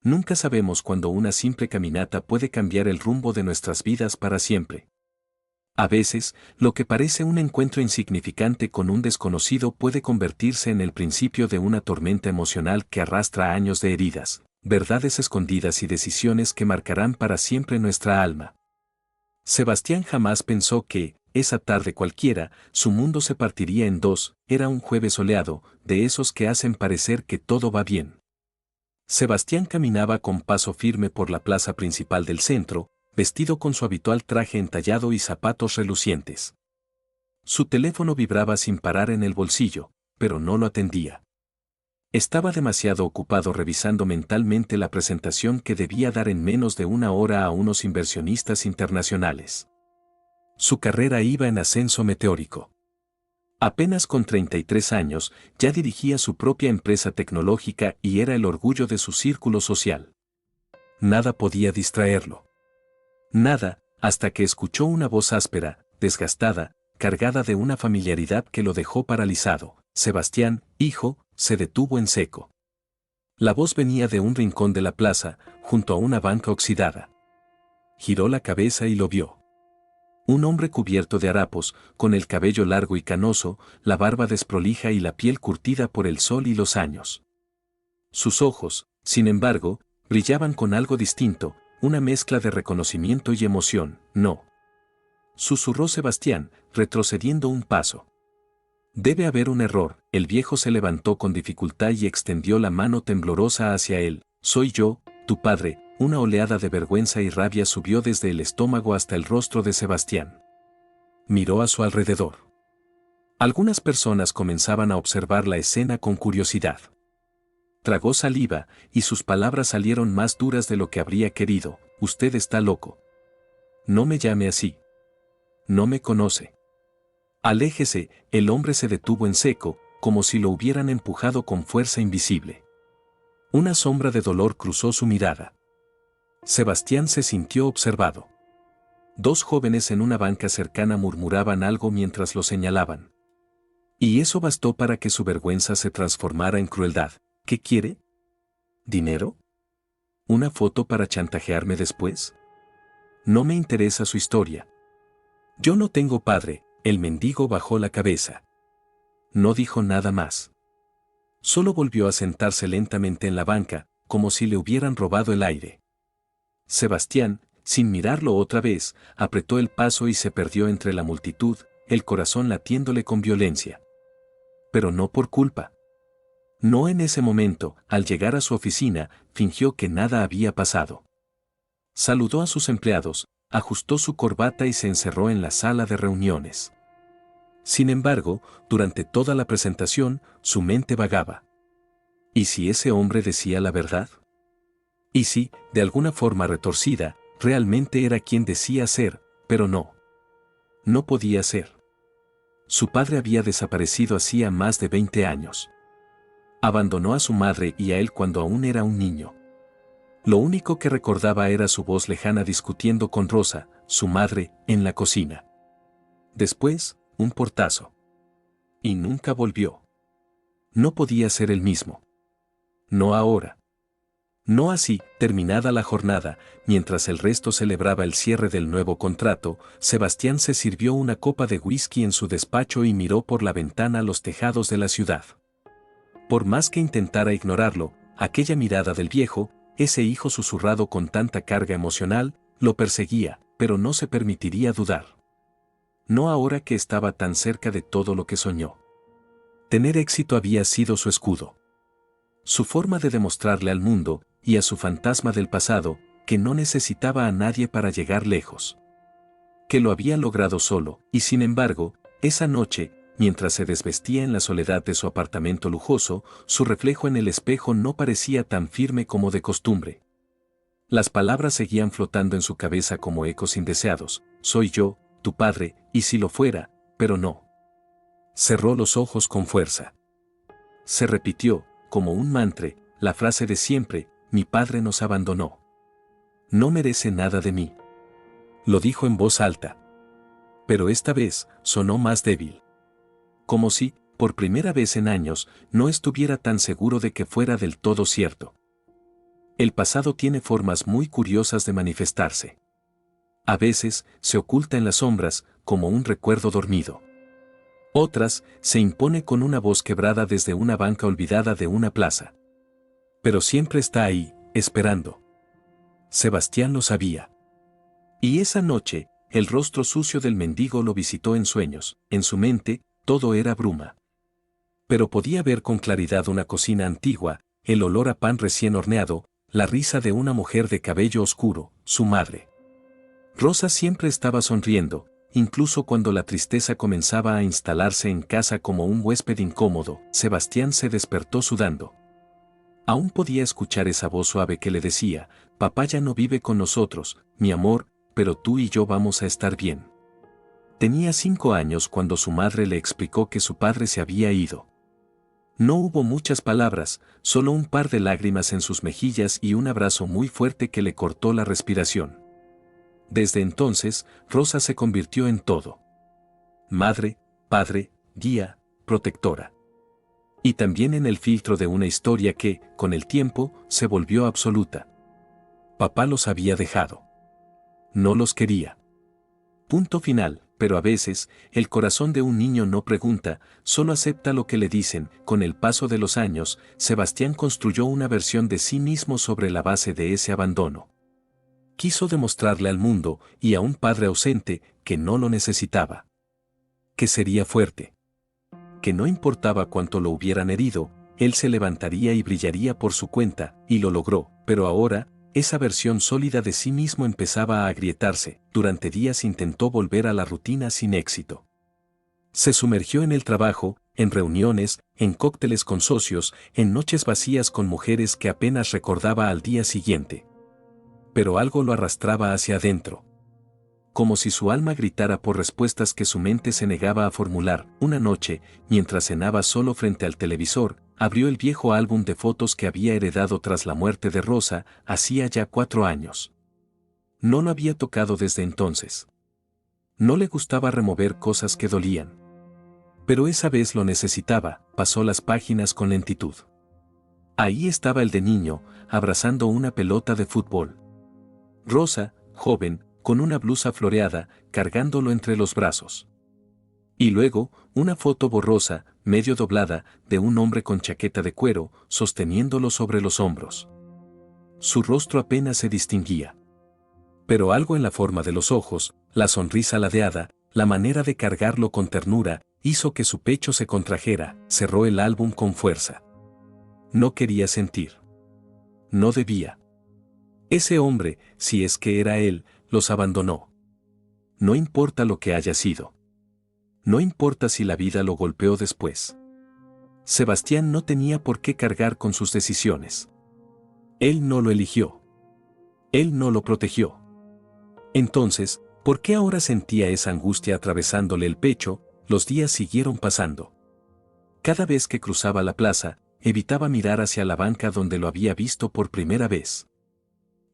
Nunca sabemos cuándo una simple caminata puede cambiar el rumbo de nuestras vidas para siempre. A veces, lo que parece un encuentro insignificante con un desconocido puede convertirse en el principio de una tormenta emocional que arrastra años de heridas, verdades escondidas y decisiones que marcarán para siempre nuestra alma. Sebastián jamás pensó que, esa tarde cualquiera, su mundo se partiría en dos. Era un jueves soleado, de esos que hacen parecer que todo va bien. Sebastián caminaba con paso firme por la plaza principal del centro, vestido con su habitual traje entallado y zapatos relucientes. Su teléfono vibraba sin parar en el bolsillo, pero no lo atendía. Estaba demasiado ocupado revisando mentalmente la presentación que debía dar en menos de una hora a unos inversionistas internacionales. Su carrera iba en ascenso meteórico. Apenas con 33 años, ya dirigía su propia empresa tecnológica y era el orgullo de su círculo social. Nada podía distraerlo. Nada, hasta que escuchó una voz áspera, desgastada, cargada de una familiaridad que lo dejó paralizado. Sebastián, hijo, se detuvo en seco. La voz venía de un rincón de la plaza, junto a una banca oxidada. Giró la cabeza y lo vio. Un hombre cubierto de harapos, con el cabello largo y canoso, la barba desprolija y la piel curtida por el sol y los años. Sus ojos, sin embargo, brillaban con algo distinto, una mezcla de reconocimiento y emoción. «No», susurró Sebastián, retrocediendo un paso. «Debe haber un error». El viejo se levantó con dificultad y extendió la mano temblorosa hacia él. «Soy yo, tu padre». Una oleada de vergüenza y rabia subió desde el estómago hasta el rostro de Sebastián. Miró a su alrededor. Algunas personas comenzaban a observar la escena con curiosidad. Tragó saliva, y sus palabras salieron más duras de lo que habría querido. «Usted está loco. No me llame así. No me conoce. Aléjese». El hombre se detuvo en seco, como si lo hubieran empujado con fuerza invisible. Una sombra de dolor cruzó su mirada. Sebastián se sintió observado. Dos jóvenes en una banca cercana murmuraban algo mientras lo señalaban. Y eso bastó para que su vergüenza se transformara en crueldad. «¿Qué quiere? ¿Dinero? ¿Una foto para chantajearme después? No me interesa su historia. Yo no tengo padre». El mendigo bajó la cabeza. No dijo nada más. Solo volvió a sentarse lentamente en la banca, como si le hubieran robado el aire. Sebastián, sin mirarlo otra vez, apretó el paso y se perdió entre la multitud, el corazón latiéndole con violencia. Pero no por culpa. No en ese momento. Al llegar a su oficina, fingió que nada había pasado. Saludó a sus empleados, ajustó su corbata y se encerró en la sala de reuniones. Sin embargo, durante toda la presentación, su mente vagaba. ¿Y si ese hombre decía la verdad? ¿Y si, de alguna forma retorcida, realmente era quien decía ser, pero no? No podía ser. Su padre había desaparecido hacía más de 20 años. Abandonó a su madre y a él cuando aún era un niño. Lo único que recordaba era su voz lejana discutiendo con Rosa, su madre, en la cocina. Después, un portazo. Y nunca volvió. No podía ser el mismo. No ahora. No así. Terminada la jornada, mientras el resto celebraba el cierre del nuevo contrato, Sebastián se sirvió una copa de whisky en su despacho y miró por la ventana los tejados de la ciudad. Por más que intentara ignorarlo, aquella mirada del viejo, ese hijo susurrado con tanta carga emocional, lo perseguía, pero no se permitiría dudar. No ahora que estaba tan cerca de todo lo que soñó. Tener éxito había sido su escudo. Su forma de demostrarle al mundo, y a su fantasma del pasado, que no necesitaba a nadie para llegar lejos. Que lo había logrado solo, y sin embargo, esa noche, mientras se desvestía en la soledad de su apartamento lujoso, su reflejo en el espejo no parecía tan firme como de costumbre. Las palabras seguían flotando en su cabeza como ecos indeseados. «Soy yo, tu padre, y si lo fuera, pero no». Cerró los ojos con fuerza. Se repitió, como un mantra, la frase de siempre: «Mi padre nos abandonó. No merece nada de mí». Lo dijo en voz alta. Pero esta vez, sonó más débil. Como si, por primera vez en años, no estuviera tan seguro de que fuera del todo cierto. El pasado tiene formas muy curiosas de manifestarse. A veces, se oculta en las sombras, como un recuerdo dormido. Otras, se impone con una voz quebrada desde una banca olvidada de una plaza. Pero siempre está ahí, esperando. Sebastián lo sabía. Y esa noche, el rostro sucio del mendigo lo visitó en sueños. En su mente, todo era bruma. Pero podía ver con claridad una cocina antigua, el olor a pan recién horneado, la risa de una mujer de cabello oscuro, su madre. Rosa siempre estaba sonriendo, incluso cuando la tristeza comenzaba a instalarse en casa como un huésped incómodo. Sebastián se despertó sudando. Aún podía escuchar esa voz suave que le decía: papá ya no vive con nosotros, mi amor, pero tú y yo vamos a estar bien. Tenía 5 años cuando su madre le explicó que su padre se había ido. No hubo muchas palabras, solo un par de lágrimas en sus mejillas y un abrazo muy fuerte que le cortó la respiración. Desde entonces, Rosa se convirtió en todo. Madre, padre, guía, protectora. Y también en el filtro de una historia que, con el tiempo, se volvió absoluta. Papá los había dejado. No los quería. Punto final. Pero a veces, el corazón de un niño no pregunta, solo acepta lo que le dicen. Con el paso de los años, Sebastián construyó una versión de sí mismo sobre la base de ese abandono. Quiso demostrarle al mundo, y a un padre ausente, que no lo necesitaba. Que sería fuerte. Que no importaba cuánto lo hubieran herido, él se levantaría y brillaría por su cuenta, y lo logró. Pero ahora, esa versión sólida de sí mismo empezaba a agrietarse. Durante días intentó volver a la rutina sin éxito. Se sumergió en el trabajo, en reuniones, en cócteles con socios, en noches vacías con mujeres que apenas recordaba al día siguiente. Pero algo lo arrastraba hacia adentro. Como si su alma gritara por respuestas que su mente se negaba a formular. Una noche, mientras cenaba solo frente al televisor, abrió el viejo álbum de fotos que había heredado tras la muerte de Rosa, hacía ya 4 años. No lo había tocado desde entonces. No le gustaba remover cosas que dolían. Pero esa vez lo necesitaba. Pasó las páginas con lentitud. Ahí estaba el de niño, abrazando una pelota de fútbol. Rosa, joven, con una blusa floreada, cargándolo entre los brazos. Y luego, una foto borrosa, medio doblada, de un hombre con chaqueta de cuero, sosteniéndolo sobre los hombros. Su rostro apenas se distinguía. Pero algo en la forma de los ojos, la sonrisa ladeada, la manera de cargarlo con ternura, hizo que su pecho se contrajera. Cerró el álbum con fuerza. No quería sentir. No debía. Ese hombre, si es que era él, los abandonó. No importa lo que haya sido. No importa si la vida lo golpeó después. Sebastián no tenía por qué cargar con sus decisiones. Él no lo eligió. Él no lo protegió. Entonces, ¿por qué ahora sentía esa angustia atravesándole el pecho? Los días siguieron pasando. Cada vez que cruzaba la plaza, evitaba mirar hacia la banca donde lo había visto por primera vez.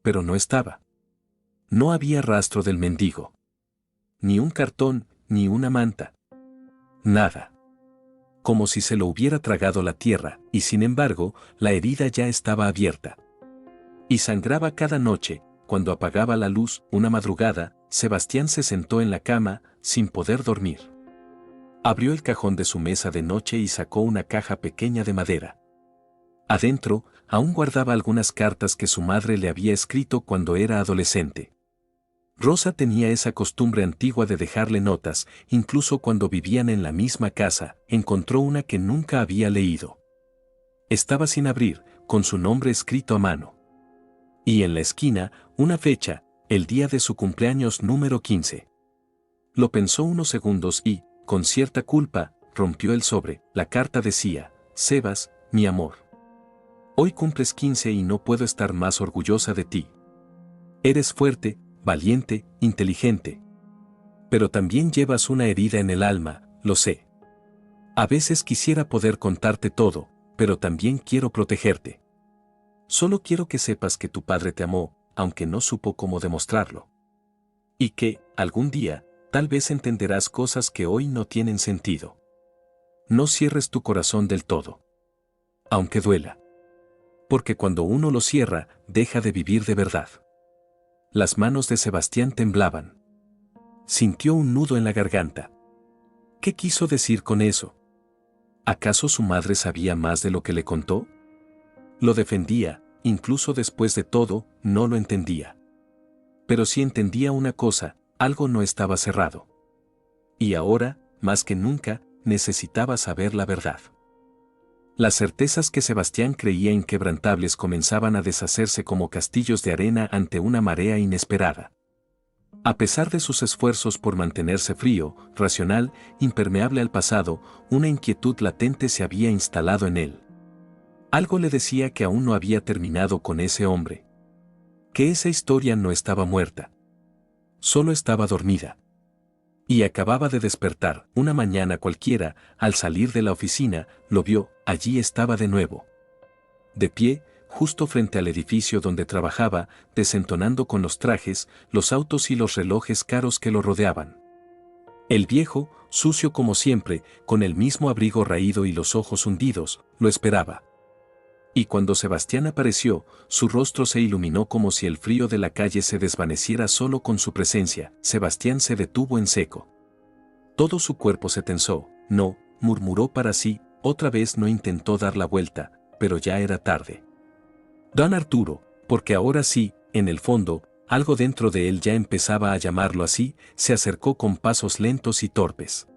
Pero no estaba. No había rastro del mendigo. Ni un cartón, ni una manta. Nada. Como si se lo hubiera tragado la tierra, y sin embargo, la herida ya estaba abierta. Y sangraba cada noche. Cuando apagaba la luz, una madrugada, Sebastián se sentó en la cama, sin poder dormir. Abrió el cajón de su mesa de noche y sacó una caja pequeña de madera. Adentro, aún guardaba algunas cartas que su madre le había escrito cuando era adolescente. Rosa tenía esa costumbre antigua de dejarle notas, incluso cuando vivían en la misma casa. Encontró una que nunca había leído. Estaba sin abrir, con su nombre escrito a mano. Y en la esquina, una fecha, el día de su cumpleaños número 15. Lo pensó unos segundos y, con cierta culpa, rompió el sobre. La carta decía: Sebas, mi amor. Hoy cumples 15 y no puedo estar más orgullosa de ti. Eres fuerte, valiente, inteligente. Pero también llevas una herida en el alma, lo sé. A veces quisiera poder contarte todo, pero también quiero protegerte. Solo quiero que sepas que tu padre te amó, aunque no supo cómo demostrarlo. Y que, algún día, tal vez entenderás cosas que hoy no tienen sentido. No cierres tu corazón del todo. Aunque duela. Porque cuando uno lo cierra, deja de vivir de verdad. Las manos de Sebastián temblaban. Sintió un nudo en la garganta. ¿Qué quiso decir con eso? ¿Acaso su madre sabía más de lo que le contó? Lo defendía, incluso después de todo, no lo entendía. Pero sí entendía una cosa, algo no estaba cerrado. Y ahora, más que nunca, necesitaba saber la verdad. Las certezas que Sebastián creía inquebrantables comenzaban a deshacerse como castillos de arena ante una marea inesperada. A pesar de sus esfuerzos por mantenerse frío, racional, impermeable al pasado, una inquietud latente se había instalado en él. Algo le decía que aún no había terminado con ese hombre. Que esa historia no estaba muerta. Solo estaba dormida. Y acababa de despertar. Una mañana cualquiera, al salir de la oficina, lo vio, allí estaba de nuevo. De pie, justo frente al edificio donde trabajaba, desentonando con los trajes, los autos y los relojes caros que lo rodeaban. El viejo, sucio como siempre, con el mismo abrigo raído y los ojos hundidos, lo esperaba. Y cuando Sebastián apareció, su rostro se iluminó como si el frío de la calle se desvaneciera solo con su presencia. Sebastián se detuvo en seco. Todo su cuerpo se tensó. No, murmuró para sí, otra vez no intentó dar la vuelta, pero ya era tarde. Don Arturo, porque ahora sí, en el fondo, algo dentro de él ya empezaba a llamarlo así, se acercó con pasos lentos y torpes.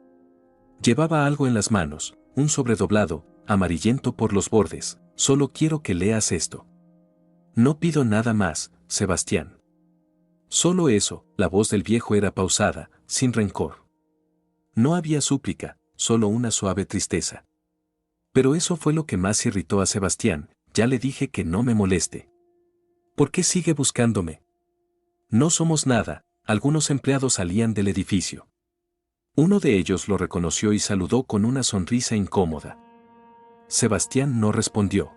Llevaba algo en las manos, un sobredoblado, amarillento por los bordes. Solo quiero que leas esto. No pido nada más, Sebastián. Solo eso. La voz del viejo era pausada, sin rencor. No había súplica, solo una suave tristeza. Pero eso fue lo que más irritó a Sebastián. Ya le dije que no me moleste. ¿Por qué sigue buscándome? No somos nada. Algunos empleados salían del edificio. Uno de ellos lo reconoció y saludó con una sonrisa incómoda. Sebastián no respondió.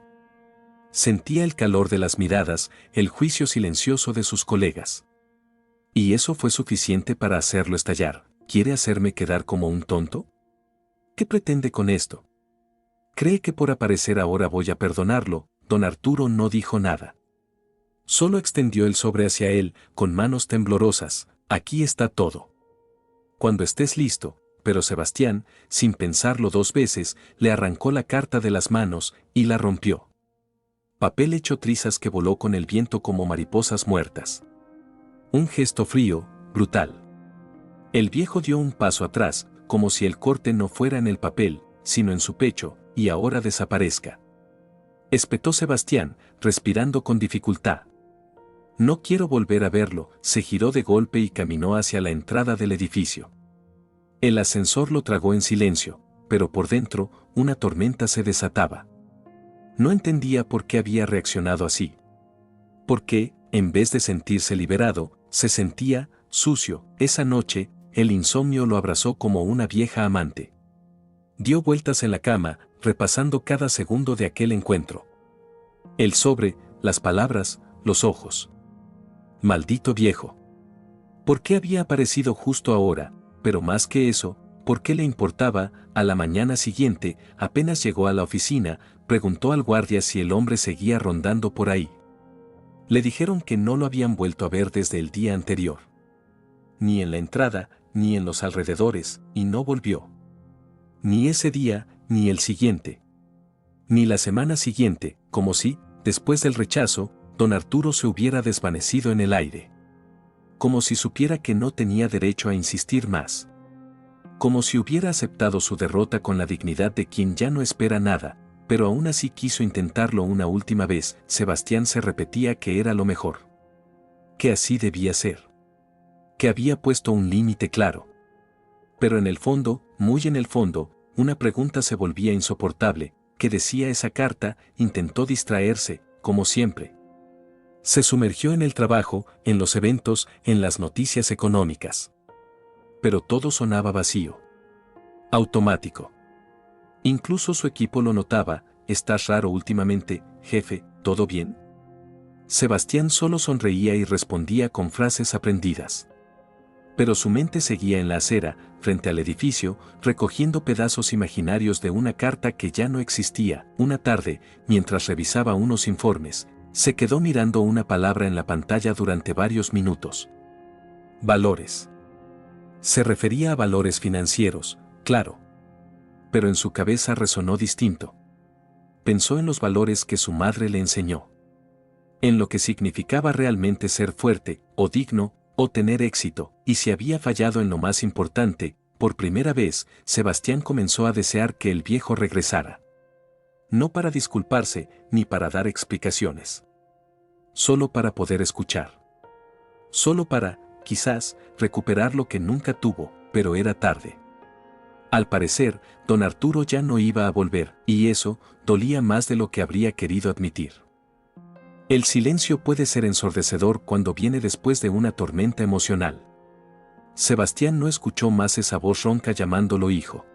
Sentía el calor de las miradas, el juicio silencioso de sus colegas. Y eso fue suficiente para hacerlo estallar. ¿Quiere hacerme quedar como un tonto? ¿Qué pretende con esto? ¿Cree que por aparecer ahora voy a perdonarlo? Don Arturo no dijo nada. Solo extendió el sobre hacia él, con manos temblorosas. Aquí está todo. Cuando estés listo. Pero Sebastián, sin pensarlo dos veces, le arrancó la carta de las manos y la rompió. Papel hecho trizas que voló con el viento como mariposas muertas. Un gesto frío, brutal. El viejo dio un paso atrás, como si el corte no fuera en el papel, sino en su pecho, y ahora desaparezca. Espetó Sebastián, respirando con dificultad. No quiero volver a verlo. Se giró de golpe y caminó hacia la entrada del edificio. El ascensor lo tragó en silencio, pero por dentro, una tormenta se desataba. No entendía por qué había reaccionado así. ¿Por qué, en vez de sentirse liberado, se sentía sucio? Esa noche, el insomnio lo abrazó como una vieja amante. Dio vueltas en la cama, repasando cada segundo de aquel encuentro. El sobre, las palabras, los ojos. Maldito viejo. ¿Por qué había aparecido justo ahora? Pero más que eso, ¿por qué le importaba? A la mañana siguiente, apenas llegó a la oficina, preguntó al guardia si el hombre seguía rondando por ahí. Le dijeron que no lo habían vuelto a ver desde el día anterior. Ni en la entrada, ni en los alrededores, y no volvió. Ni ese día, ni el siguiente. Ni la semana siguiente, como si, después del rechazo, don Arturo se hubiera desvanecido en el aire. Como si supiera que no tenía derecho a insistir más. Como si hubiera aceptado su derrota con la dignidad de quien ya no espera nada, pero aún así quiso intentarlo una última vez. Sebastián se repetía que era lo mejor. Que así debía ser. Que había puesto un límite claro. Pero en el fondo, muy en el fondo, una pregunta se volvía insoportable. ¿Qué decía esa carta? Intentó distraerse, como siempre. Se sumergió en el trabajo, en los eventos, en las noticias económicas. Pero todo sonaba vacío. Automático. Incluso su equipo lo notaba. ¿Estás raro últimamente, jefe? ¿Todo bien? Sebastián solo sonreía y respondía con frases aprendidas. Pero su mente seguía en la acera, frente al edificio, recogiendo pedazos imaginarios de una carta que ya no existía. Una tarde, mientras revisaba unos informes, se quedó mirando una palabra en la pantalla durante varios minutos. Valores. Se refería a valores financieros, claro. Pero en su cabeza resonó distinto. Pensó en los valores que su madre le enseñó. En lo que significaba realmente ser fuerte, o digno, o tener éxito, y si había fallado en lo más importante, por primera vez, Sebastián comenzó a desear que el viejo regresara. No para disculparse, ni para dar explicaciones. Solo para poder escuchar. Solo para, quizás, recuperar lo que nunca tuvo, pero era tarde. Al parecer, don Arturo ya no iba a volver, y eso dolía más de lo que habría querido admitir. El silencio puede ser ensordecedor cuando viene después de una tormenta emocional. Sebastián no escuchó más esa voz ronca llamándolo hijo.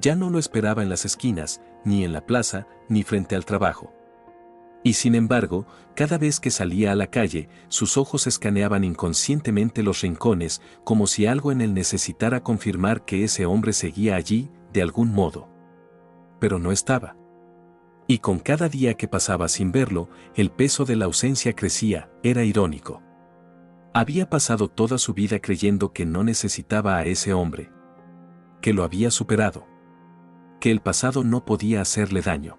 Ya no lo esperaba en las esquinas, ni en la plaza, ni frente al trabajo. Y sin embargo, cada vez que salía a la calle, sus ojos escaneaban inconscientemente los rincones, como si algo en él necesitara confirmar que ese hombre seguía allí, de algún modo. Pero no estaba. Y con cada día que pasaba sin verlo, el peso de la ausencia crecía, era irónico. Había pasado toda su vida creyendo que no necesitaba a ese hombre. Que lo había superado. Que el pasado no podía hacerle daño.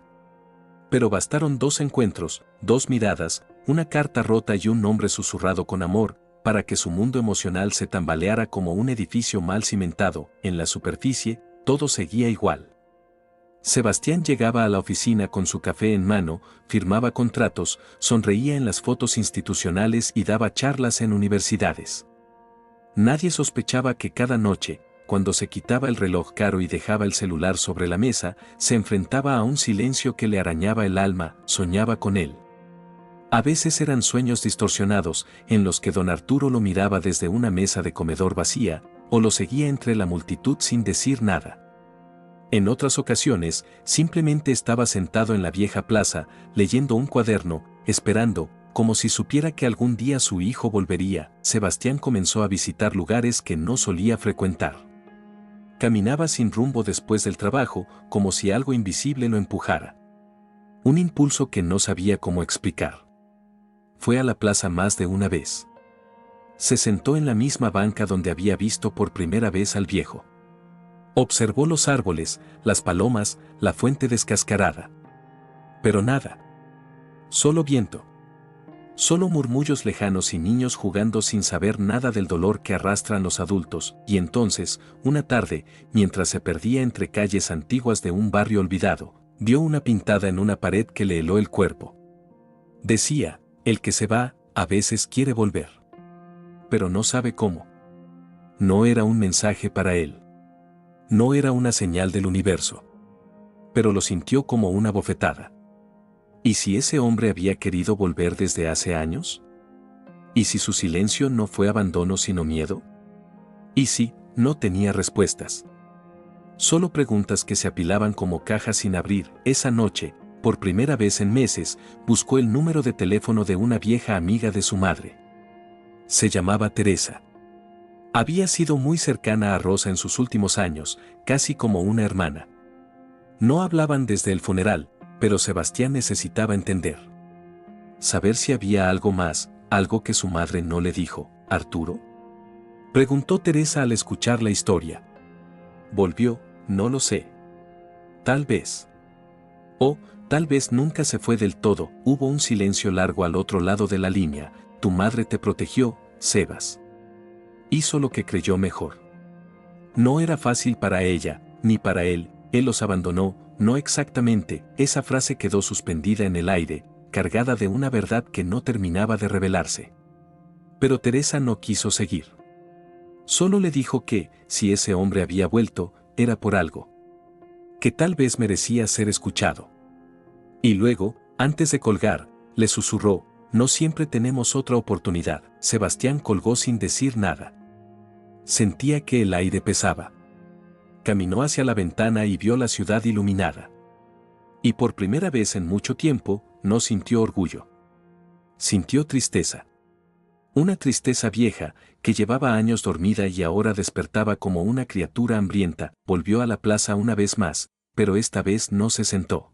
Pero bastaron 2 encuentros, 2 miradas, una carta rota y un nombre susurrado con amor, para que su mundo emocional se tambaleara como un edificio mal cimentado. En la superficie, todo seguía igual. Sebastián llegaba a la oficina con su café en mano, firmaba contratos, sonreía en las fotos institucionales y daba charlas en universidades. Nadie sospechaba que cada noche, cuando se quitaba el reloj caro y dejaba el celular sobre la mesa, se enfrentaba a un silencio que le arañaba el alma, soñaba con él. A veces eran sueños distorsionados, en los que don Arturo lo miraba desde una mesa de comedor vacía, o lo seguía entre la multitud sin decir nada. En otras ocasiones, simplemente estaba sentado en la vieja plaza, leyendo un cuaderno, esperando, como si supiera que algún día su hijo volvería. Sebastián comenzó a visitar lugares que no solía frecuentar. Caminaba sin rumbo después del trabajo, como si algo invisible lo empujara. Un impulso que no sabía cómo explicar. Fue a la plaza más de una vez. Se sentó en la misma banca donde había visto por primera vez al viejo. Observó los árboles, las palomas, la fuente descascarada. Pero nada. Solo viento. Solo murmullos lejanos y niños jugando sin saber nada del dolor que arrastran los adultos. Y entonces, una tarde, mientras se perdía entre calles antiguas de un barrio olvidado, vio una pintada en una pared que le heló el cuerpo. Decía, el que se va, a veces quiere volver. Pero no sabe cómo. No era un mensaje para él. No era una señal del universo. Pero lo sintió como una bofetada. ¿Y si ese hombre había querido volver desde hace años? ¿Y si su silencio no fue abandono sino miedo? ¿Y si no tenía respuestas? Solo preguntas que se apilaban como cajas sin abrir. Esa noche, por primera vez en meses, buscó el número de teléfono de una vieja amiga de su madre. Se llamaba Teresa. Había sido muy cercana a Rosa en sus últimos años, casi como una hermana. No hablaban desde el funeral, pero Sebastián necesitaba entender. Saber si había algo más, algo que su madre no le dijo. ¿Arturo? Preguntó Teresa al escuchar la historia. Volvió, no lo sé. Tal vez. O, tal vez nunca se fue del todo. Hubo un silencio largo al otro lado de la línea. Tu madre te protegió, Sebas. Hizo lo que creyó mejor. No era fácil para ella, ni para él los abandonó, no exactamente. Esa frase quedó suspendida en el aire, cargada de una verdad que no terminaba de revelarse. Pero Teresa no quiso seguir. Solo le dijo que, si ese hombre había vuelto, era por algo. Que tal vez merecía ser escuchado. Y luego, antes de colgar, le susurró, no siempre tenemos otra oportunidad. Sebastián colgó sin decir nada. Sentía que el aire pesaba. Caminó hacia la ventana y vio la ciudad iluminada. Y por primera vez en mucho tiempo, no sintió orgullo. Sintió tristeza. Una tristeza vieja, que llevaba años dormida y ahora despertaba como una criatura hambrienta, volvió a la plaza una vez más, pero esta vez no se sentó.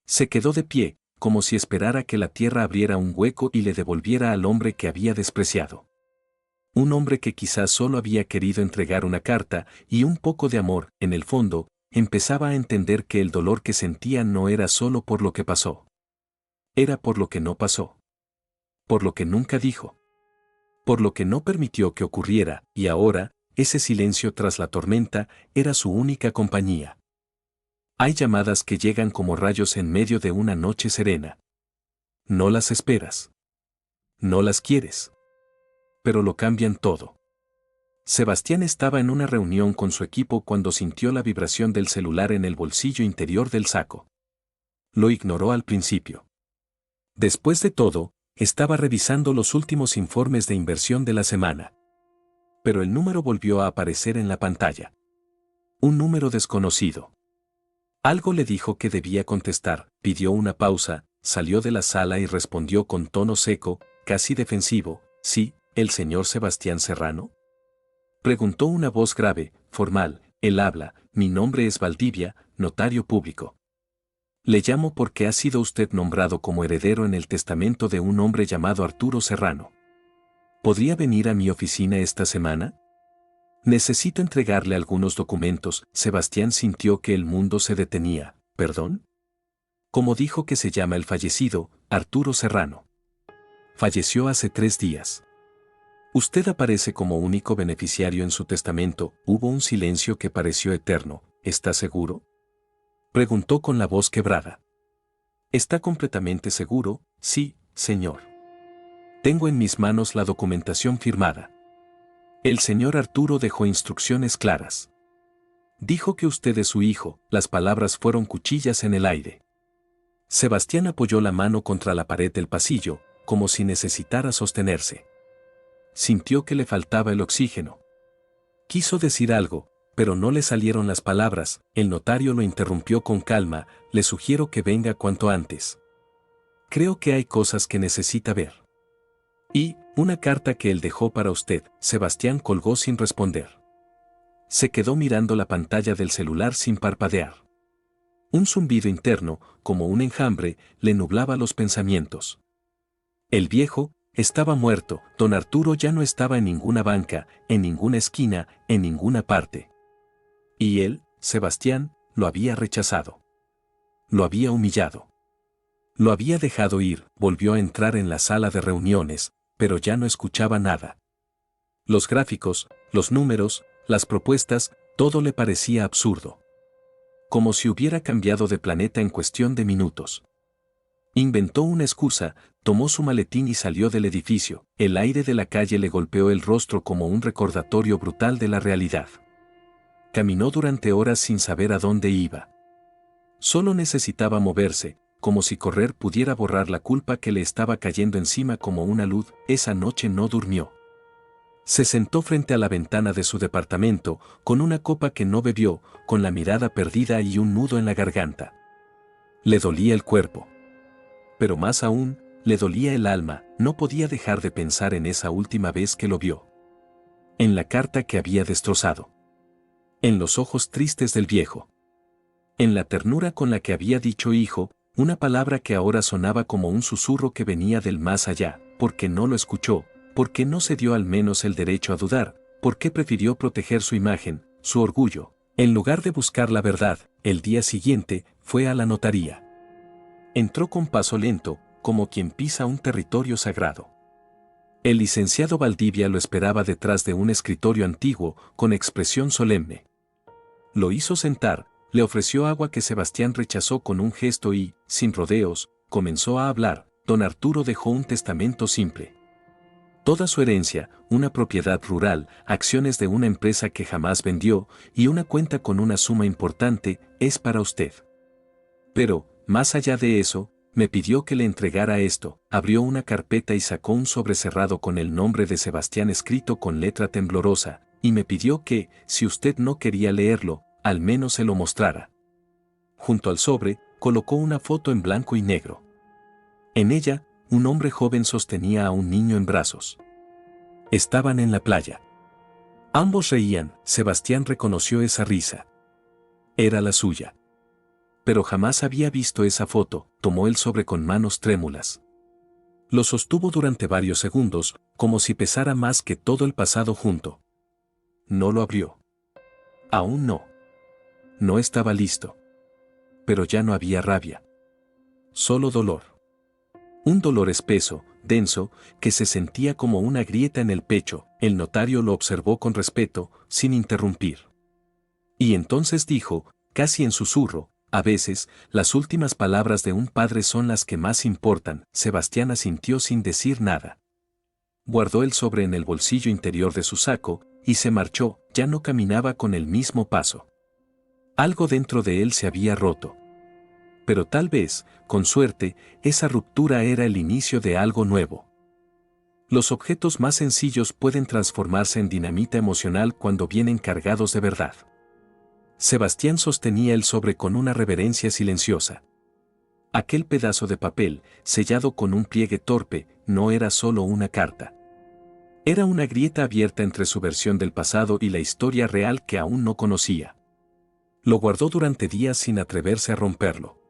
Se quedó de pie, como si esperara que la tierra abriera un hueco y le devolviera al hombre que había despreciado. Un hombre que quizás solo había querido entregar una carta y un poco de amor, en el fondo, empezaba a entender que el dolor que sentía no era solo por lo que pasó. Era por lo que no pasó. Por lo que nunca dijo. Por lo que no permitió que ocurriera, y ahora, ese silencio tras la tormenta, era su única compañía. Hay llamadas que llegan como rayos en medio de una noche serena. No las esperas. No las quieres. Pero lo cambian todo. Sebastián estaba en una reunión con su equipo cuando sintió la vibración del celular en el bolsillo interior del saco. Lo ignoró al principio. Después de todo, estaba revisando los últimos informes de inversión de la semana. Pero el número volvió a aparecer en la pantalla. Un número desconocido. Algo le dijo que debía contestar, pidió una pausa, salió de la sala y respondió con tono seco, casi defensivo, «Sí, el señor Sebastián Serrano». Preguntó una voz grave, formal, él habla, «Mi nombre es Valdivia, notario público. Le llamo porque ha sido usted nombrado como heredero en el testamento de un hombre llamado Arturo Serrano. ¿Podría venir a mi oficina esta semana? Necesito entregarle algunos documentos». Sebastián sintió que el mundo se detenía. ¿Perdón? ¿Cómo dijo que se llama el fallecido, Arturo Serrano? Falleció hace 3 días. Usted aparece como único beneficiario en su testamento. Hubo un silencio que pareció eterno. ¿Está seguro?, preguntó con la voz quebrada. ¿Está completamente seguro? Sí, señor. Tengo en mis manos la documentación firmada. El señor Arturo dejó instrucciones claras. Dijo que usted es su hijo. Las palabras fueron cuchillas en el aire. Sebastián apoyó la mano contra la pared del pasillo, como si necesitara sostenerse. Sintió que le faltaba el oxígeno. Quiso decir algo, pero no le salieron las palabras. El notario lo interrumpió con calma. Le sugiero que venga cuanto antes. Creo que hay cosas que necesita ver. Y, una carta que él dejó para usted. Sebastián colgó sin responder. Se quedó mirando la pantalla del celular sin parpadear. Un zumbido interno, como un enjambre, le nublaba los pensamientos. El viejo estaba muerto. Don Arturo ya no estaba en ninguna banca, en ninguna esquina, en ninguna parte. Y él, Sebastián, lo había rechazado. Lo había humillado. Lo había dejado ir. Volvió a entrar en la sala de reuniones, pero ya no escuchaba nada. Los gráficos, los números, las propuestas, todo le parecía absurdo. Como si hubiera cambiado de planeta en cuestión de minutos. Inventó una excusa, tomó su maletín y salió del edificio. El aire de la calle le golpeó el rostro como un recordatorio brutal de la realidad. Caminó durante horas sin saber a dónde iba. Solo necesitaba moverse, como si correr pudiera borrar la culpa que le estaba cayendo encima como una luz. Esa noche no durmió. Se sentó frente a la ventana de su departamento, con una copa que no bebió, con la mirada perdida y un nudo en la garganta. Le dolía el cuerpo. Pero más aún, le dolía el alma. No podía dejar de pensar en esa última vez que lo vio. En la carta que había destrozado. En los ojos tristes del viejo. En la ternura con la que había dicho hijo, una palabra que ahora sonaba como un susurro que venía del más allá. ¿Por qué no lo escuchó? ¿Por qué no se dio al menos el derecho a dudar? ¿Por qué prefirió proteger su imagen, su orgullo, en lugar de buscar la verdad? El día siguiente, fue a la notaría. Entró con paso lento, como quien pisa un territorio sagrado. El licenciado Valdivia lo esperaba detrás de un escritorio antiguo, con expresión solemne. Lo hizo sentar, le ofreció agua que Sebastián rechazó con un gesto y, sin rodeos, comenzó a hablar. Don Arturo dejó un testamento simple. Toda su herencia, una propiedad rural, acciones de una empresa que jamás vendió y una cuenta con una suma importante, es para usted. Pero, más allá de eso, me pidió que le entregara esto. Abrió una carpeta y sacó un sobre cerrado con el nombre de Sebastián escrito con letra temblorosa, y me pidió que, si usted no quería leerlo, al menos se lo mostrara. Junto al sobre, colocó una foto en blanco y negro. En ella, un hombre joven sostenía a un niño en brazos. Estaban en la playa. Ambos reían. Sebastián reconoció esa risa. Era la suya. Pero jamás había visto esa foto. Tomó el sobre con manos trémulas. Lo sostuvo durante varios segundos, como si pesara más que todo el pasado junto. No lo abrió. Aún no. No estaba listo. Pero ya no había rabia. Solo dolor. Un dolor espeso, denso, que se sentía como una grieta en el pecho. El notario lo observó con respeto, sin interrumpir. Y entonces dijo, casi en susurro, a veces, las últimas palabras de un padre son las que más importan. Sebastián asintió sin decir nada. Guardó el sobre en el bolsillo interior de su saco, y se marchó. Ya no caminaba con el mismo paso. Algo dentro de él se había roto. Pero tal vez, con suerte, esa ruptura era el inicio de algo nuevo. Los objetos más sencillos pueden transformarse en dinamita emocional cuando vienen cargados de verdad. Sebastián sostenía el sobre con una reverencia silenciosa. Aquel pedazo de papel, sellado con un pliegue torpe, no era solo una carta. Era una grieta abierta entre su versión del pasado y la historia real que aún no conocía. Lo guardó durante días sin atreverse a romperlo.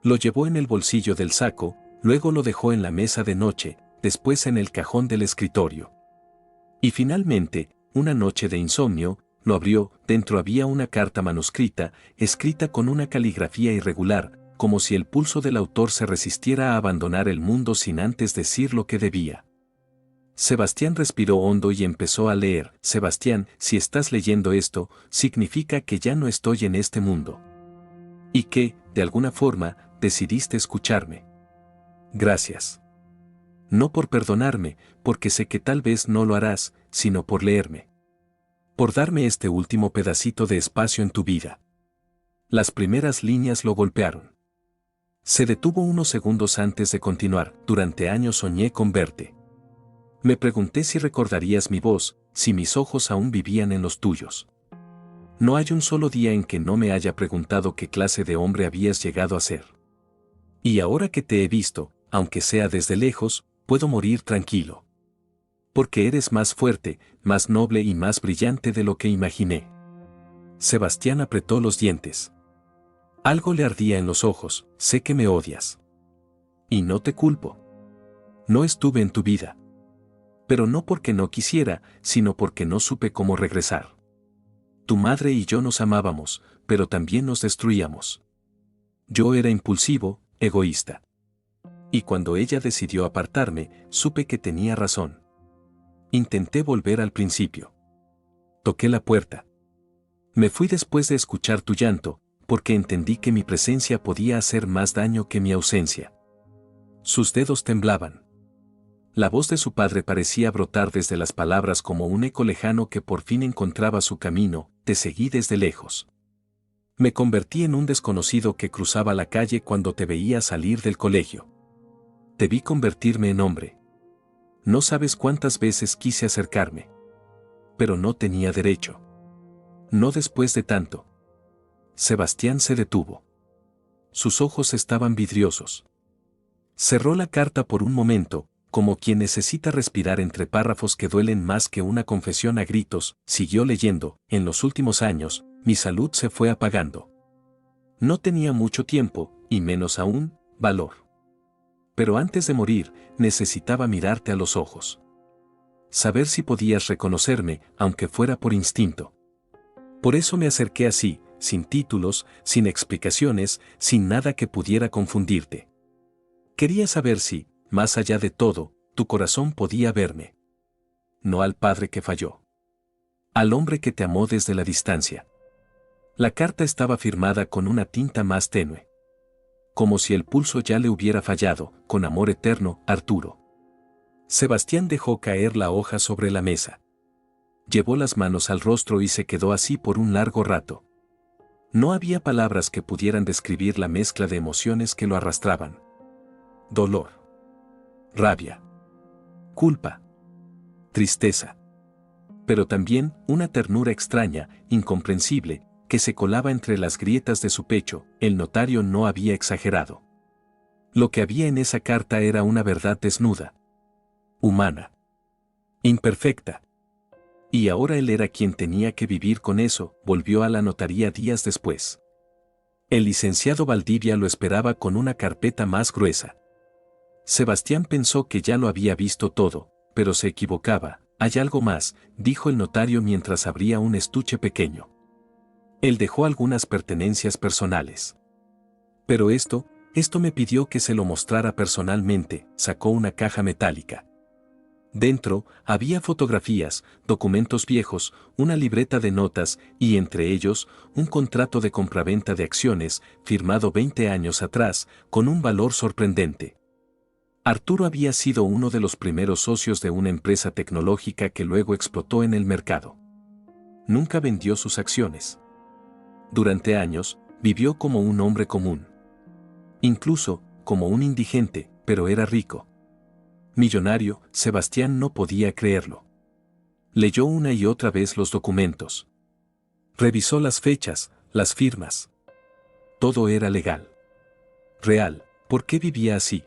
Lo llevó en el bolsillo del saco, luego lo dejó en la mesa de noche, después en el cajón del escritorio. Y finalmente, una noche de insomnio, lo abrió. Dentro había una carta manuscrita, escrita con una caligrafía irregular, como si el pulso del autor se resistiera a abandonar el mundo sin antes decir lo que debía. Sebastián respiró hondo y empezó a leer. Sebastián, si estás leyendo esto, significa que ya no estoy en este mundo. Y que, de alguna forma, decidiste escucharme. Gracias. No por perdonarme, porque sé que tal vez no lo harás, sino por leerme. Por darme este último pedacito de espacio en tu vida. Las primeras líneas lo golpearon. Se detuvo unos segundos antes de continuar. Durante años soñé con verte. Me pregunté si recordarías mi voz, si mis ojos aún vivían en los tuyos. No hay un solo día en que no me haya preguntado qué clase de hombre habías llegado a ser. Y ahora que te he visto, aunque sea desde lejos, puedo morir tranquilo. Porque eres más fuerte, más noble y más brillante de lo que imaginé. Sebastián apretó los dientes. Algo le ardía en los ojos. Sé que me odias. Y no te culpo. No estuve en tu vida. Pero no porque no quisiera, sino porque no supe cómo regresar. Tu madre y yo nos amábamos, pero también nos destruíamos. Yo era impulsivo, egoísta. Y cuando ella decidió apartarme, supe que tenía razón. Intenté volver al principio. Toqué la puerta. Me fui después de escuchar tu llanto, porque entendí que mi presencia podía hacer más daño que mi ausencia. Sus dedos temblaban. La voz de su padre parecía brotar desde las palabras como un eco lejano que por fin encontraba su camino. Te seguí desde lejos. Me convertí en un desconocido que cruzaba la calle cuando te veía salir del colegio. Te vi convertirme en hombre. No sabes cuántas veces quise acercarme. Pero no tenía derecho. No después de tanto. Sebastián se detuvo. Sus ojos estaban vidriosos. Cerró la carta por un momento, como quien necesita respirar entre párrafos que duelen más que una confesión a gritos. Siguió leyendo. En los últimos años, mi salud se fue apagando. No tenía mucho tiempo, y menos aún, valor. Pero antes de morir, necesitaba mirarte a los ojos. Saber si podías reconocerme, aunque fuera por instinto. Por eso me acerqué así, sin títulos, sin explicaciones, sin nada que pudiera confundirte. Quería saber si, más allá de todo, tu corazón podía verme. No al padre que falló. Al hombre que te amó desde la distancia. La carta estaba firmada con una tinta más tenue. Como si el pulso ya le hubiera fallado. Con amor eterno, Arturo. Sebastián dejó caer la hoja sobre la mesa. Llevó las manos al rostro y se quedó así por un largo rato. No había palabras que pudieran describir la mezcla de emociones que lo arrastraban. Dolor. Rabia. Culpa. Tristeza. Pero también una ternura extraña, incomprensible, que se colaba entre las grietas de su pecho. El notario no había exagerado. Lo que había en esa carta era una verdad desnuda. Humana. imperfecta. Y ahora él era quien tenía que vivir con eso. Volvió a la notaría días después. El licenciado Valdivia lo esperaba con una carpeta más gruesa. Sebastián pensó que ya lo había visto todo, pero se equivocaba. Hay algo más, dijo el notario mientras abría un estuche pequeño. Él dejó algunas pertenencias personales. Pero esto me pidió que se lo mostrara personalmente. Sacó una caja metálica. Dentro había fotografías, documentos viejos, una libreta de notas y entre ellos un contrato de compraventa de acciones firmado 20 años atrás con un valor sorprendente. Arturo había sido uno de los primeros socios de una empresa tecnológica que luego explotó en el mercado. Nunca vendió sus acciones. Durante años, vivió como un hombre común. Incluso, como un indigente, pero era rico. Millonario, Sebastián no podía creerlo. Leyó una y otra vez los documentos. Revisó las fechas, las firmas. Todo era legal. Real, ¿por qué vivía así?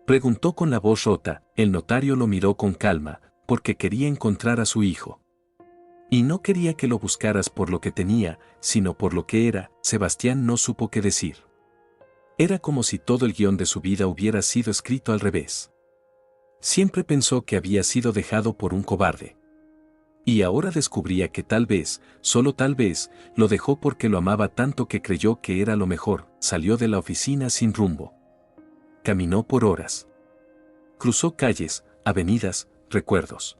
Preguntó con la voz rota. El notario lo miró con calma, porque quería encontrar a su hijo. Y no quería que lo buscaras por lo que tenía, sino por lo que era. Sebastián no supo qué decir. Era como si todo el guión de su vida hubiera sido escrito al revés. Siempre pensó que había sido dejado por un cobarde. Y ahora descubría que tal vez, solo tal vez, lo dejó porque lo amaba tanto que creyó que era lo mejor. Salió de la oficina sin rumbo. Caminó por horas. Cruzó calles, avenidas, recuerdos.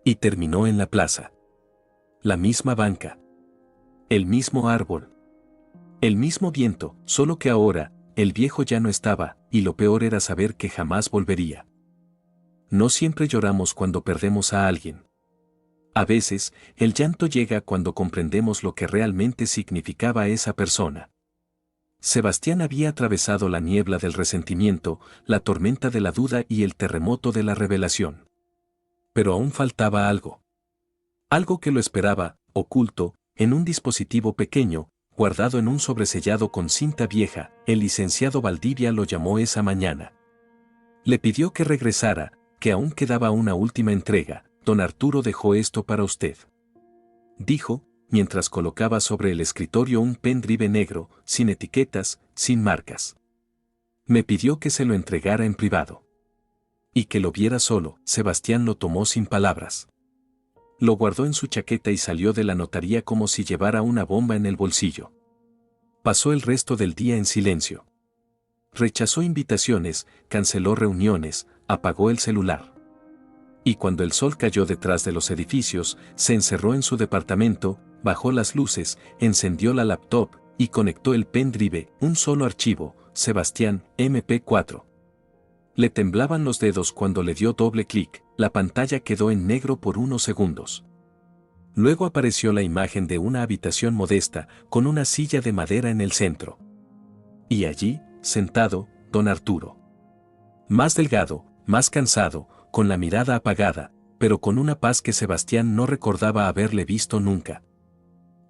Y terminó en la plaza. La misma banca. El mismo árbol. El mismo viento, solo que ahora, el viejo ya no estaba, y lo peor era saber que jamás volvería. No siempre lloramos cuando perdemos a alguien. A veces, el llanto llega cuando comprendemos lo que realmente significaba esa persona. Sebastián había atravesado la niebla del resentimiento, la tormenta de la duda y el terremoto de la revelación. Pero aún faltaba algo. Algo que lo esperaba, oculto, en un dispositivo pequeño, guardado en un sobresellado con cinta vieja. El licenciado Valdivia lo llamó esa mañana. Le pidió que regresara, que aún quedaba una última entrega. Don Arturo dejó esto para usted, dijo, mientras colocaba sobre el escritorio un pendrive negro, sin etiquetas, sin marcas. Me pidió que se lo entregara en privado. Y que lo viera solo. Sebastián lo tomó sin palabras. Lo guardó en su chaqueta y salió de la notaría como si llevara una bomba en el bolsillo. Pasó el resto del día en silencio. Rechazó invitaciones, canceló reuniones, apagó el celular. Y cuando el sol cayó detrás de los edificios, se encerró en su departamento, bajó las luces, encendió la laptop y conectó el pendrive, un solo archivo, Sebastián, MP4. Le temblaban los dedos cuando le dio doble clic, la pantalla quedó en negro por unos segundos. Luego apareció la imagen de una habitación modesta, con una silla de madera en el centro. Y allí, sentado, don Arturo. Más delgado, más cansado, con la mirada apagada, pero con una paz que Sebastián no recordaba haberle visto nunca.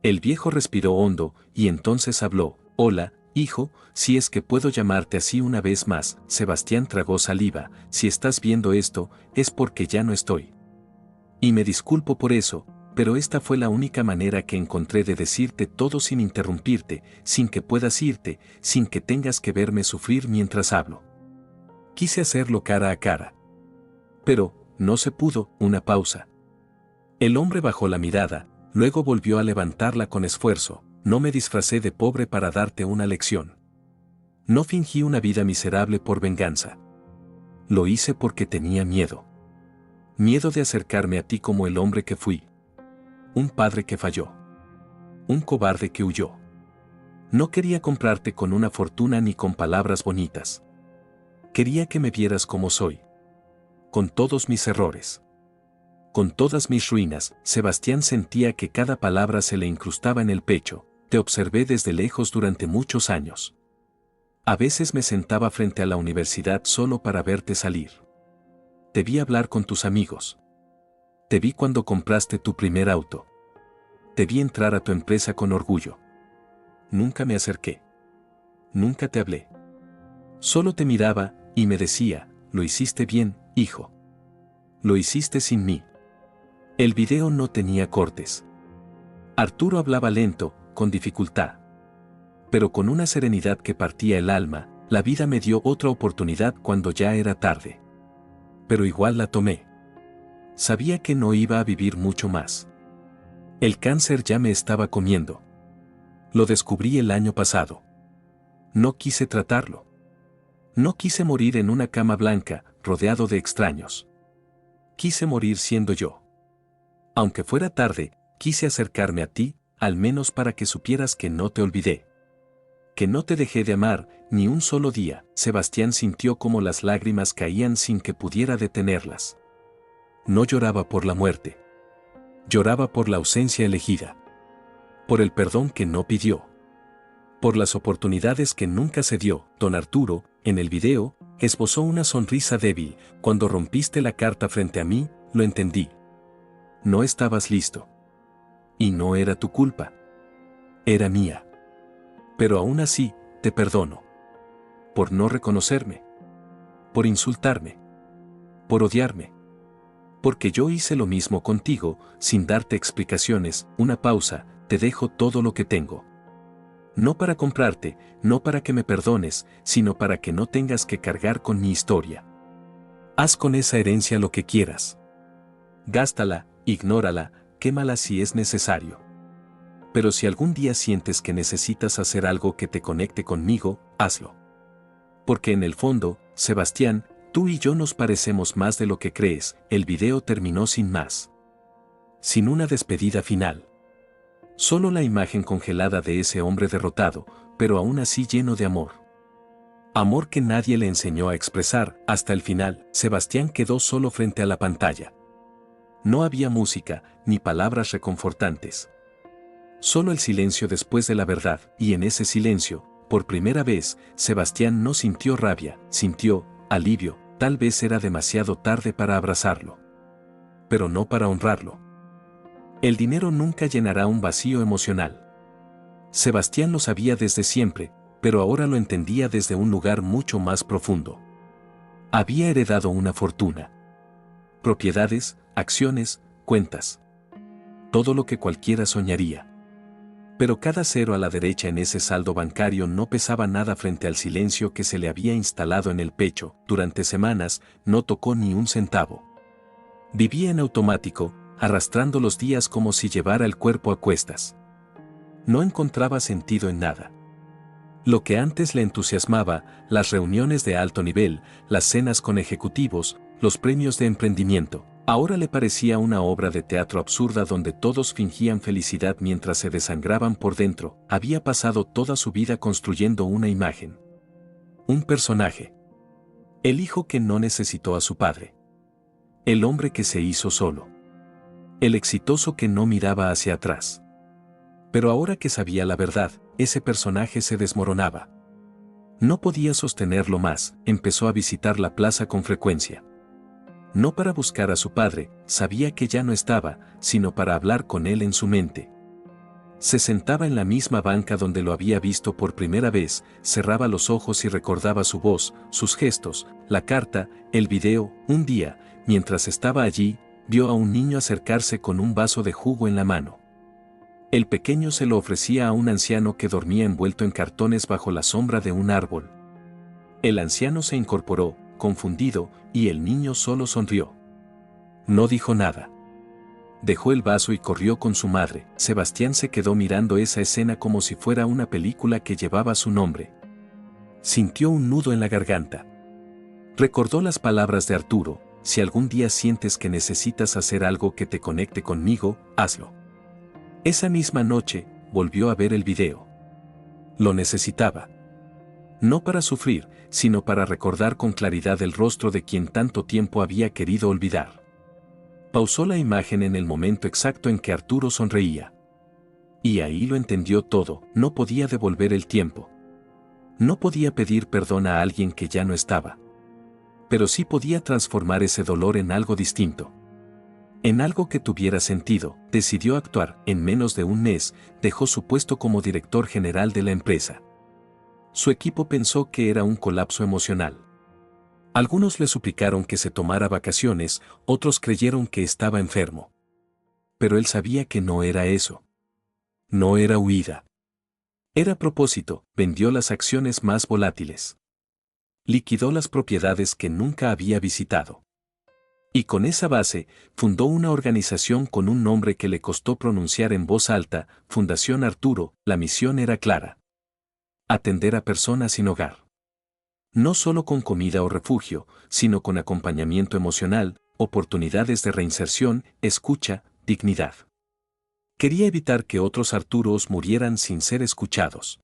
El viejo respiró hondo, y entonces habló. Hola, hijo, si es que puedo llamarte así una vez más. Sebastián tragó saliva. Si estás viendo esto, es porque ya no estoy. Y me disculpo por eso, pero esta fue la única manera que encontré de decirte todo sin interrumpirte, sin que puedas irte, sin que tengas que verme sufrir mientras hablo. Quise hacerlo cara a cara. Pero, no se pudo. Una pausa. El hombre bajó la mirada, luego volvió a levantarla con esfuerzo. No me disfracé de pobre para darte una lección. No fingí una vida miserable por venganza. Lo hice porque tenía miedo. Miedo de acercarme a ti como el hombre que fui. Un padre que falló. Un cobarde que huyó. No quería comprarte con una fortuna ni con palabras bonitas. Quería que me vieras como soy. Con todos mis errores. Con todas mis ruinas. Sebastián sentía que cada palabra se le incrustaba en el pecho. Te observé desde lejos durante muchos años. A veces me sentaba frente a la universidad solo para verte salir. Te vi hablar con tus amigos. Te vi cuando compraste tu primer auto. Te vi entrar a tu empresa con orgullo. Nunca me acerqué. Nunca te hablé. Solo te miraba, y me decía, lo hiciste bien, hijo. Lo hiciste sin mí. El video no tenía cortes. Arturo hablaba lento, con dificultad. Pero con una serenidad que partía el alma. La vida me dio otra oportunidad cuando ya era tarde. Pero igual la tomé. Sabía que no iba a vivir mucho más. El cáncer ya me estaba comiendo. Lo descubrí el año pasado. No quise tratarlo. No quise morir en una cama blanca, rodeado de extraños. Quise morir siendo yo. Aunque fuera tarde, quise acercarme a ti, al menos para que supieras que no te olvidé. Que no te dejé de amar, ni un solo día. Sebastián sintió como las lágrimas caían sin que pudiera detenerlas. No lloraba por la muerte. Lloraba por la ausencia elegida. Por el perdón que no pidió. Por las oportunidades que nunca se dio. Don Arturo, en el video, esbozó una sonrisa débil. Cuando rompiste la carta frente a mí, lo entendí. No estabas listo. Y no era tu culpa. Era mía. Pero aún así, te perdono. Por no reconocerme. Por insultarme. Por odiarme. Porque yo hice lo mismo contigo, sin darte explicaciones. Una pausa, te dejo todo lo que tengo. No para comprarte, no para que me perdones, sino para que no tengas que cargar con mi historia. Haz con esa herencia lo que quieras. Gástala, ignórala, quémala si es necesario. Pero si algún día sientes que necesitas hacer algo que te conecte conmigo, hazlo. Porque en el fondo, Sebastián, tú y yo nos parecemos más de lo que crees. El video terminó sin más. Sin una despedida final. Solo la imagen congelada de ese hombre derrotado, pero aún así lleno de amor. Amor que nadie le enseñó a expresar. Hasta el final, Sebastián quedó solo frente a la pantalla. No había música, ni palabras reconfortantes. Solo el silencio después de la verdad, y en ese silencio, por primera vez, Sebastián no sintió rabia, sintió alivio. Tal vez era demasiado tarde para abrazarlo. Pero no para honrarlo. El dinero nunca llenará un vacío emocional. Sebastián lo sabía desde siempre, pero ahora lo entendía desde un lugar mucho más profundo. Había heredado una fortuna. Propiedades, acciones, cuentas. Todo lo que cualquiera soñaría. Pero cada cero a la derecha en ese saldo bancario no pesaba nada frente al silencio que se le había instalado en el pecho. Durante semanas, no tocó ni un centavo. Vivía en automático, arrastrando los días como si llevara el cuerpo a cuestas. No encontraba sentido en nada. Lo que antes le entusiasmaba, las reuniones de alto nivel, las cenas con ejecutivos, los premios de emprendimiento, ahora le parecía una obra de teatro absurda donde todos fingían felicidad mientras se desangraban por dentro. Había pasado toda su vida construyendo una imagen. Un personaje. El hijo que no necesitó a su padre. El hombre que se hizo solo. El exitoso que no miraba hacia atrás. Pero ahora que sabía la verdad, ese personaje se desmoronaba. No podía sostenerlo más, empezó a visitar la plaza con frecuencia. No para buscar a su padre, sabía que ya no estaba, sino para hablar con él en su mente. Se sentaba en la misma banca donde lo había visto por primera vez, cerraba los ojos y recordaba su voz, sus gestos, la carta, el video. Un día, mientras estaba allí, vio a un niño acercarse con un vaso de jugo en la mano. El pequeño se lo ofrecía a un anciano que dormía envuelto en cartones bajo la sombra de un árbol. El anciano se incorporó, confundido, y el niño solo sonrió. No dijo nada. Dejó el vaso y corrió con su madre. Sebastián se quedó mirando esa escena como si fuera una película que llevaba su nombre. Sintió un nudo en la garganta. Recordó las palabras de Arturo: si algún día sientes que necesitas hacer algo que te conecte conmigo, hazlo. Esa misma noche, volvió a ver el video. Lo necesitaba. No para sufrir, sino para recordar con claridad el rostro de quien tanto tiempo había querido olvidar. Pausó la imagen en el momento exacto en que Arturo sonreía. Y ahí lo entendió todo. No podía devolver el tiempo. No podía pedir perdón a alguien que ya no estaba. Pero sí podía transformar ese dolor en algo distinto. En algo que tuviera sentido. Decidió actuar. En menos de un mes, dejó su puesto como director general de la empresa. Su equipo pensó que era un colapso emocional. Algunos le suplicaron que se tomara vacaciones, otros creyeron que estaba enfermo. Pero él sabía que no era eso. No era huida. Era propósito, vendió las acciones más volátiles. Liquidó las propiedades que nunca había visitado. Y con esa base, fundó una organización con un nombre que le costó pronunciar en voz alta, Fundación Arturo. La misión era clara. Atender a personas sin hogar. No solo con comida o refugio, sino con acompañamiento emocional, oportunidades de reinserción, escucha, dignidad. Quería evitar que otros Arturos murieran sin ser escuchados.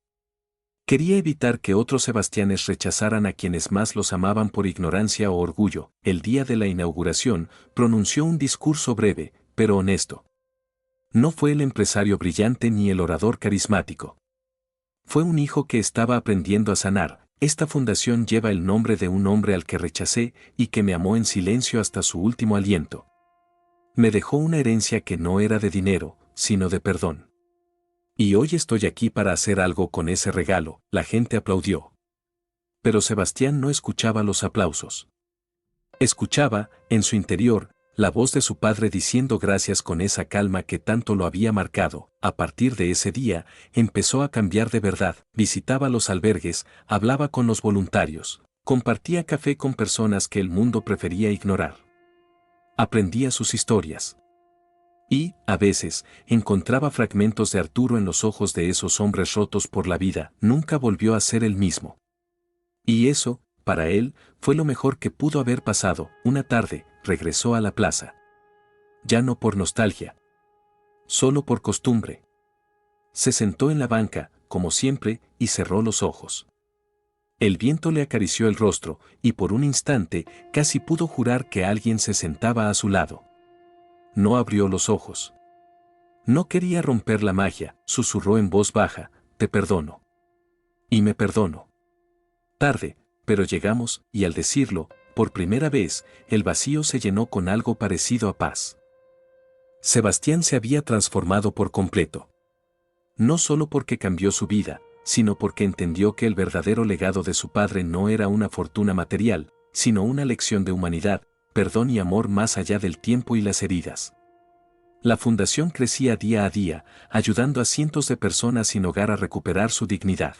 Quería evitar que otros Sebastianes rechazaran a quienes más los amaban por ignorancia o orgullo. El día de la inauguración, pronunció un discurso breve, pero honesto. No fue el empresario brillante ni el orador carismático. Fue un hijo que estaba aprendiendo a sanar. Esta fundación lleva el nombre de un hombre al que rechacé y que me amó en silencio hasta su último aliento. Me dejó una herencia que no era de dinero, sino de perdón. Y hoy estoy aquí para hacer algo con ese regalo. La gente aplaudió. Pero Sebastián no escuchaba los aplausos. Escuchaba, en su interior, la voz de su padre diciendo gracias con esa calma que tanto lo había marcado. A partir de ese día, empezó a cambiar de verdad. Visitaba los albergues, hablaba con los voluntarios, compartía café con personas que el mundo prefería ignorar. Aprendía sus historias. Y, a veces, encontraba fragmentos de Arturo en los ojos de esos hombres rotos por la vida. Nunca volvió a ser el mismo. Y eso, para él, fue lo mejor que pudo haber pasado. Una tarde, regresó a la plaza. Ya no por nostalgia. Solo por costumbre. Se sentó en la banca, como siempre, y cerró los ojos. El viento le acarició el rostro, y por un instante, casi pudo jurar que alguien se sentaba a su lado. No abrió los ojos. No quería romper la magia, susurró en voz baja, te perdono. Y me perdono. Tarde, pero llegamos, y al decirlo, por primera vez, el vacío se llenó con algo parecido a paz. Sebastián se había transformado por completo. No solo porque cambió su vida, sino porque entendió que el verdadero legado de su padre no era una fortuna material, sino una lección de humanidad, perdón y amor más allá del tiempo y las heridas. La fundación crecía día a día, ayudando a cientos de personas sin hogar a recuperar su dignidad.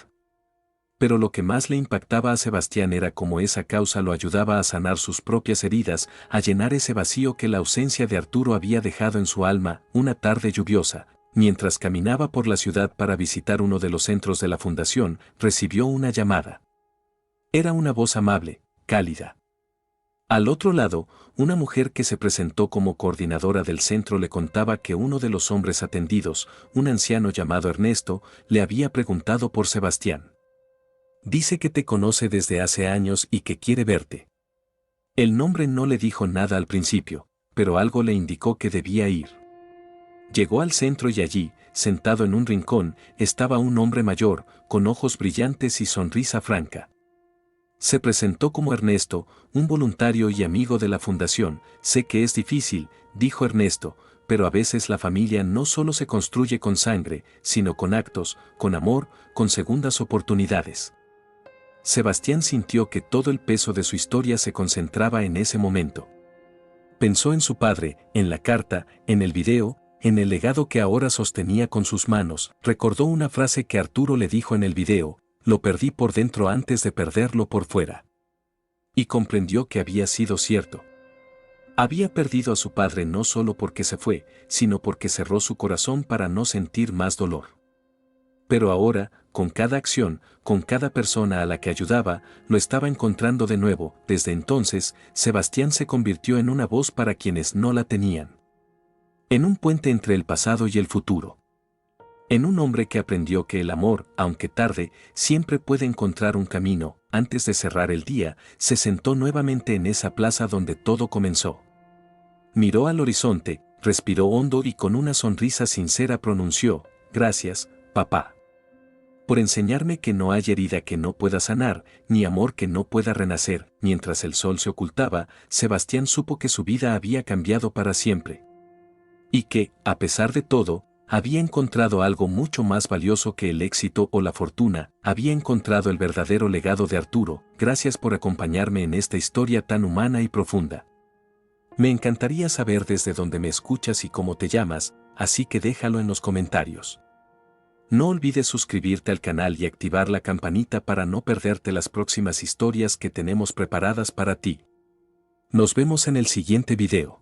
Pero lo que más le impactaba a Sebastián era cómo esa causa lo ayudaba a sanar sus propias heridas, a llenar ese vacío que la ausencia de Arturo había dejado en su alma. Una tarde lluviosa, mientras caminaba por la ciudad para visitar uno de los centros de la fundación, recibió una llamada. Era una voz amable, cálida. Al otro lado, una mujer que se presentó como coordinadora del centro le contaba que uno de los hombres atendidos, un anciano llamado Ernesto, le había preguntado por Sebastián. Dice que te conoce desde hace años y que quiere verte. El nombre no le dijo nada al principio, pero algo le indicó que debía ir. Llegó al centro y allí, sentado en un rincón, estaba un hombre mayor, con ojos brillantes y sonrisa franca. Se presentó como Ernesto, un voluntario y amigo de la fundación. Sé que es difícil, dijo Ernesto, pero a veces la familia no solo se construye con sangre, sino con actos, con amor, con segundas oportunidades. Sebastián sintió que todo el peso de su historia se concentraba en ese momento. Pensó en su padre, en la carta, en el video, en el legado que ahora sostenía con sus manos. Recordó una frase que Arturo le dijo en el video: lo perdí por dentro antes de perderlo por fuera. Y comprendió que había sido cierto. Había perdido a su padre no solo porque se fue, sino porque cerró su corazón para no sentir más dolor. Pero ahora, con cada acción, con cada persona a la que ayudaba, lo estaba encontrando de nuevo. Desde entonces, Sebastián se convirtió en una voz para quienes no la tenían. En un puente entre el pasado y el futuro. En un hombre que aprendió que el amor, aunque tarde, siempre puede encontrar un camino. Antes de cerrar el día, se sentó nuevamente en esa plaza donde todo comenzó. Miró al horizonte, respiró hondo y con una sonrisa sincera pronunció: gracias, papá. Por enseñarme que no hay herida que no pueda sanar, ni amor que no pueda renacer. Mientras el sol se ocultaba, Sebastián supo que su vida había cambiado para siempre. Y que, a pesar de todo, Había encontrado algo mucho más valioso que el éxito o la fortuna, había encontrado el verdadero legado de Arturo. Gracias por acompañarme en esta historia tan humana y profunda. Me encantaría saber desde dónde me escuchas y cómo te llamas, así que déjalo en los comentarios. No olvides suscribirte al canal y activar la campanita para no perderte las próximas historias que tenemos preparadas para ti. Nos vemos en el siguiente video.